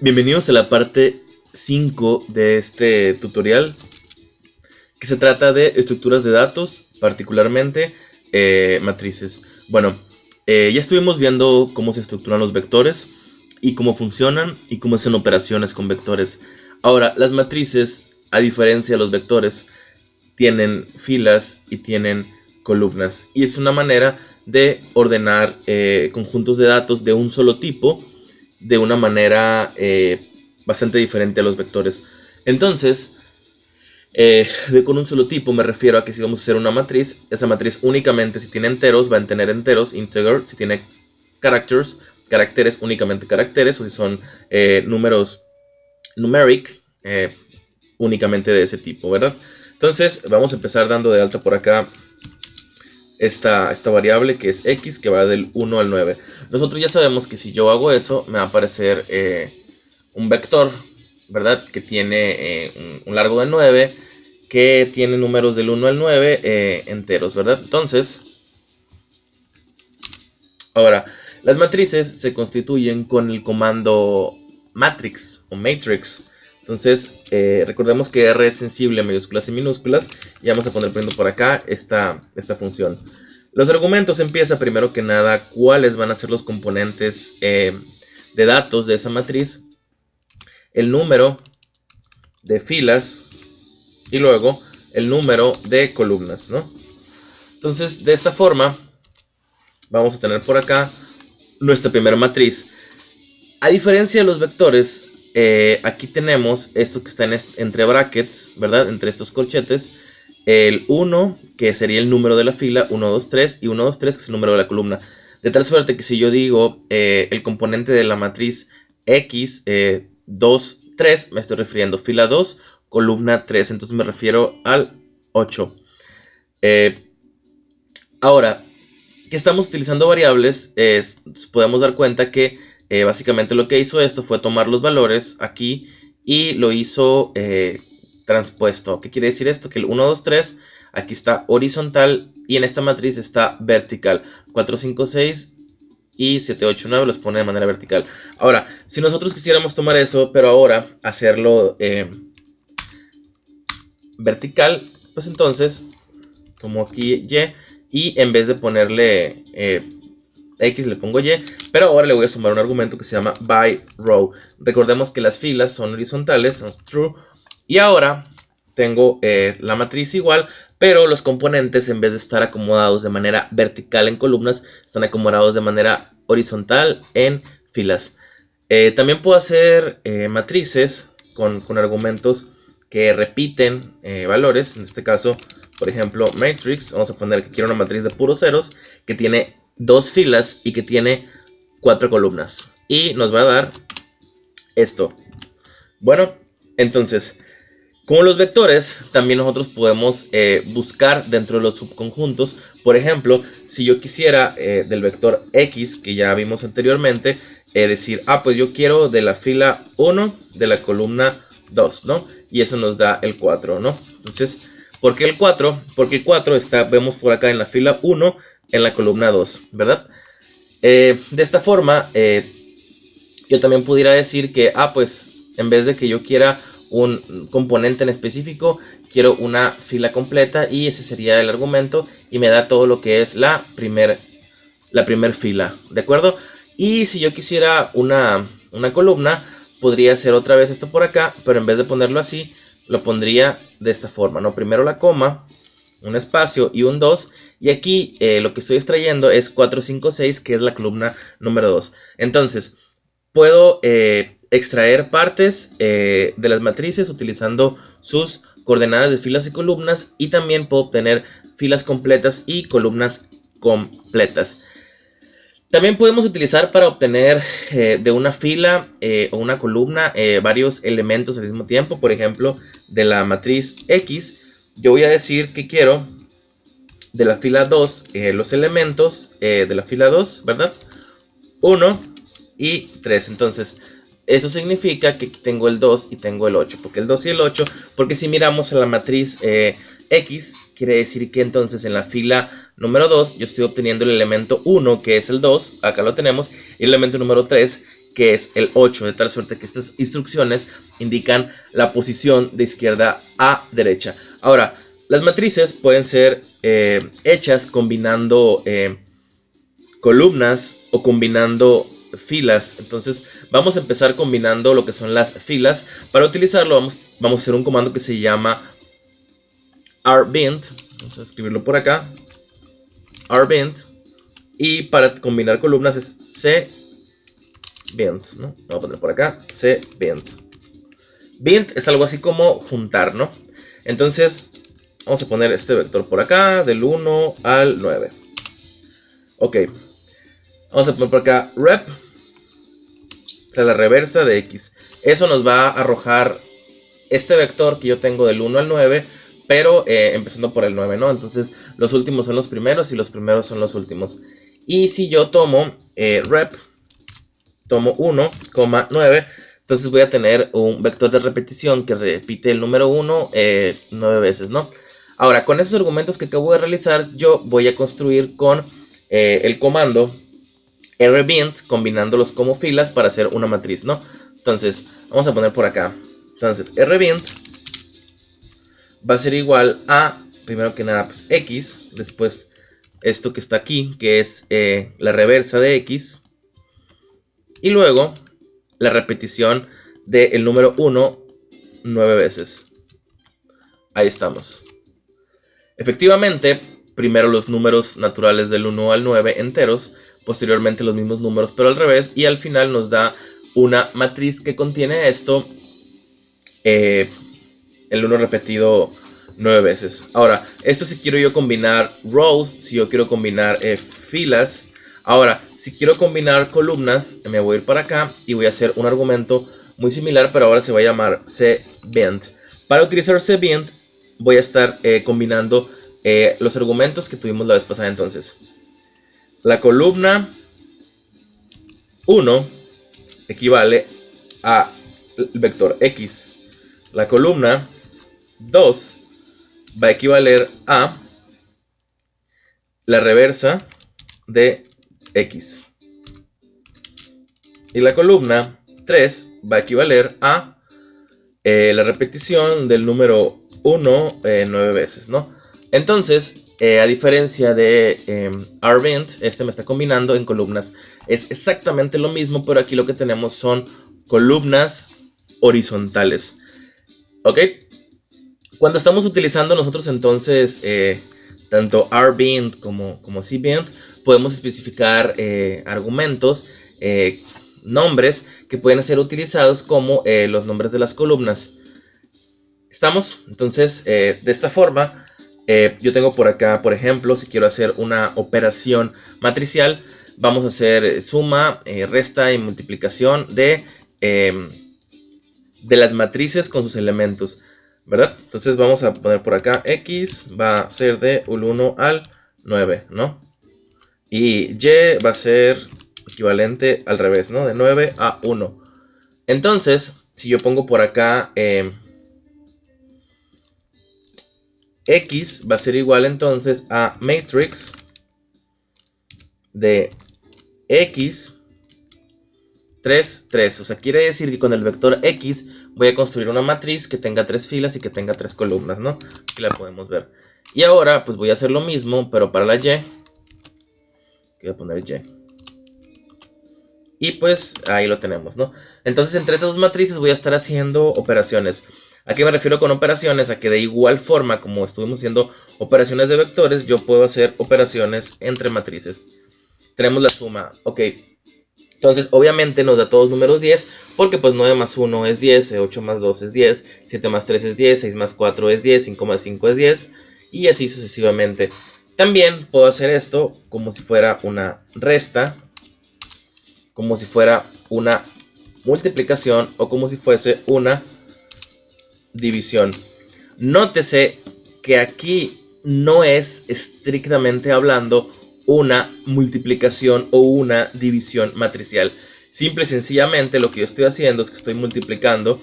Bienvenidos a la parte 5 de este tutorial, que se trata de estructuras de datos, particularmente matrices. Bueno, ya estuvimos viendo cómo se estructuran los vectores y cómo funcionan y cómo hacen operaciones con vectores. Ahora, las matrices, a diferencia de los vectores, tienen filas y tienen columnas, y es una manera de ordenar conjuntos de datos de un solo tipo de una manera bastante diferente a los vectores. Entonces, con un solo tipo me refiero a que si vamos a hacer una matriz, esa matriz únicamente si tiene enteros va a tener enteros, integer. Si tiene caracteres, únicamente caracteres. O si son números numeric, únicamente de ese tipo, ¿verdad? Entonces vamos a empezar dando de alta por acá esta variable que es x, que va del 1 al 9. Nosotros ya sabemos que si yo hago eso, me va a aparecer un vector, ¿verdad? Que tiene un largo de 9, que tiene números del 1 al 9 enteros, ¿verdad? Entonces, ahora, las matrices se constituyen con el comando matrix o matrix. Entonces, recordemos que R es sensible a mayúsculas y minúsculas, y vamos a poner por acá esta función. Los argumentos empieza primero que nada cuáles van a ser los componentes de datos de esa matriz, el número de filas y luego el número de columnas, ¿no? Entonces, de esta forma, vamos a tener por acá nuestra primera matriz. A diferencia de los vectores, aquí tenemos esto que está entre brackets, ¿verdad? Entre estos corchetes, el 1, que sería el número de la fila, 1, 2, 3, y 1, 2, 3, que es el número de la columna. De tal suerte que si yo digo el componente de la matriz x, 2, 3, me estoy refiriendo a fila 2, columna 3, entonces me refiero al 8. Ahora, que estamos utilizando variables, podemos dar cuenta que básicamente lo que hizo esto fue tomar los valores aquí y lo hizo transpuesto. ¿Qué quiere decir esto? Que el 1, 2, 3 aquí está horizontal y en esta matriz está vertical. 4, 5, 6 y 7, 8, 9 los pone de manera vertical. Ahora, si nosotros quisiéramos tomar eso, pero ahora hacerlo vertical, pues entonces tomo aquí y en vez de ponerle X le pongo Y, pero ahora le voy a sumar un argumento que se llama by row. Recordemos que las filas son horizontales, son true, y ahora tengo la matriz igual, pero los componentes, en vez de estar acomodados de manera vertical en columnas, están acomodados de manera horizontal en filas. También puedo hacer matrices con argumentos que repiten valores. En este caso, por ejemplo, matrix, vamos a poner que quiero una matriz de puros ceros, que tiene 2 filas y que tiene 4 columnas. Y nos va a dar esto. Bueno, entonces, como los vectores, también nosotros podemos buscar dentro de los subconjuntos. Por ejemplo, si yo quisiera del vector x, que ya vimos anteriormente, decir, pues yo quiero de la fila 1 de la columna 2, ¿no? Y eso nos da el 4, ¿no? Entonces, ¿por qué el 4? Porque el 4 vemos por acá en la fila 1, en la columna 2, ¿verdad? De esta forma, yo también pudiera decir que, pues en vez de que yo quiera un componente en específico, quiero una fila completa, y ese sería el argumento, y me da todo lo que es la primer fila, ¿de acuerdo? Y si yo quisiera una columna, podría hacer otra vez esto por acá, pero en vez de ponerlo así, lo pondría de esta forma, ¿no? Primero la coma, un espacio y un 2, y aquí lo que estoy extrayendo es 4, 5, 6, que es la columna número 2. Entonces, puedo extraer partes de las matrices utilizando sus coordenadas de filas y columnas, y también puedo obtener filas completas y columnas completas. También podemos utilizar para obtener de una fila o una columna varios elementos al mismo tiempo. Por ejemplo, de la matriz X, yo voy a decir que quiero de la fila 2 los elementos de la fila 2, ¿verdad? 1 y 3. Entonces, esto significa que aquí tengo el 2 y tengo el 8. ¿Por qué el 2 y el 8? Porque si miramos a la matriz X, quiere decir que entonces en la fila número 2 yo estoy obteniendo el elemento 1, que es el 2, acá lo tenemos, y el elemento número 3, que es el 8, de tal suerte que estas instrucciones indican la posición de izquierda a derecha. Ahora, las matrices pueden ser hechas combinando columnas o combinando filas. Entonces vamos a empezar combinando lo que son las filas. Para utilizarlo vamos a hacer un comando que se llama rbind. Vamos a escribirlo por acá, rbind. Y para combinar columnas es cbind, ¿no? Lo voy a poner por acá, cbind. Bind es algo así como juntar, ¿no? Entonces vamos a poner este vector por acá, del 1 al 9. Ok, vamos a poner por acá rep, o sea, la reversa de x. Eso nos va a arrojar este vector que yo tengo del 1 al 9, pero empezando por el 9, ¿no? Entonces los últimos son los primeros y los primeros son los últimos. Y si yo tomo rep, tomo 1, 9, entonces voy a tener un vector de repetición que repite el número 1 9 veces, ¿no? Ahora, con esos argumentos que acabo de realizar, yo voy a construir con el comando rbind, combinándolos como filas para hacer una matriz, ¿no? Entonces, vamos a poner por acá. Entonces, rbind va a ser igual a, primero que nada, pues x, después esto que está aquí, que es la reversa de x, y luego la repetición del número 1 9 veces. Ahí estamos. Efectivamente, primero los números naturales del 1 al 9 enteros, posteriormente los mismos números pero al revés, y al final nos da una matriz que contiene esto, el 1 repetido 9 veces. Ahora, esto si quiero yo combinar rows, si yo quiero combinar filas. Ahora, si quiero combinar columnas, me voy a ir para acá y voy a hacer un argumento muy similar, pero ahora se va a llamar cbind. Para utilizar cbind voy a estar combinando los argumentos que tuvimos la vez pasada. Entonces, la columna 1 equivale al vector x. La columna 2 va a equivaler a la reversa de x. Y la columna 3 va a equivaler a la repetición del número 1 9 veces, ¿no? Entonces, a diferencia de rbind, este me está combinando en columnas. Es exactamente lo mismo, pero aquí lo que tenemos son columnas horizontales. ¿Ok? Cuando estamos utilizando nosotros entonces tanto rbind como cbind, podemos especificar argumentos, nombres que pueden ser utilizados como los nombres de las columnas. ¿Estamos? Entonces, de esta forma, yo tengo por acá, por ejemplo, si quiero hacer una operación matricial, vamos a hacer suma, resta y multiplicación de las matrices con sus elementos, ¿verdad? Entonces vamos a poner por acá x va a ser de 1 al 9, ¿no? Y y va a ser equivalente al revés, ¿no? De 9 a 1. Entonces, si yo pongo por acá x va a ser igual entonces a matrix de x 3, 3. O sea, quiere decir que con el vector x voy a construir una matriz que tenga 3 filas y que tenga 3 columnas, ¿no? Aquí la podemos ver. Y ahora, pues voy a hacer lo mismo, pero para la y. Voy a poner y. Y pues ahí lo tenemos, ¿no? Entonces, entre estas dos matrices voy a estar haciendo operaciones. ¿A qué me refiero con operaciones? A que de igual forma como estuvimos haciendo operaciones de vectores, yo puedo hacer operaciones entre matrices. Tenemos la suma, ok. Entonces, obviamente nos da todos números 10, porque pues 9 más 1 es 10, 8 más 2 es 10, 7 más 3 es 10, 6 más 4 es 10, 5 más 5 es 10, y así sucesivamente. También puedo hacer esto como si fuera una resta, como si fuera una multiplicación o como si fuese una división. Nótese que aquí no es estrictamente hablando una multiplicación o una división matricial. Simple y sencillamente lo que yo estoy haciendo es que estoy multiplicando,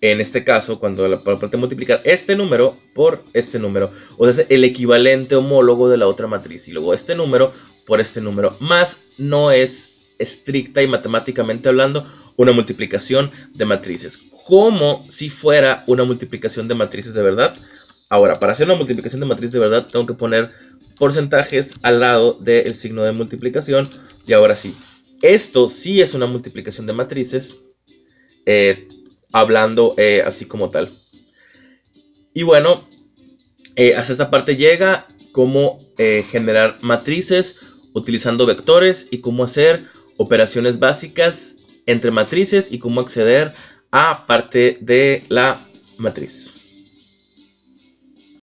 en este caso, cuando la parte de multiplicar este número por este número, o sea, el equivalente homólogo de la otra matriz, y luego este número por este número, más no es estricta y matemáticamente hablando una multiplicación de matrices, como si fuera una multiplicación de matrices de verdad. Ahora, para hacer una multiplicación de matriz de verdad, tengo que poner porcentajes al lado del signo de multiplicación. Y ahora sí, esto sí es una multiplicación de matrices, hablando así como tal. Y bueno, hasta esta parte llega cómo generar matrices utilizando vectores y cómo hacer operaciones básicas entre matrices y cómo acceder a parte de la matriz.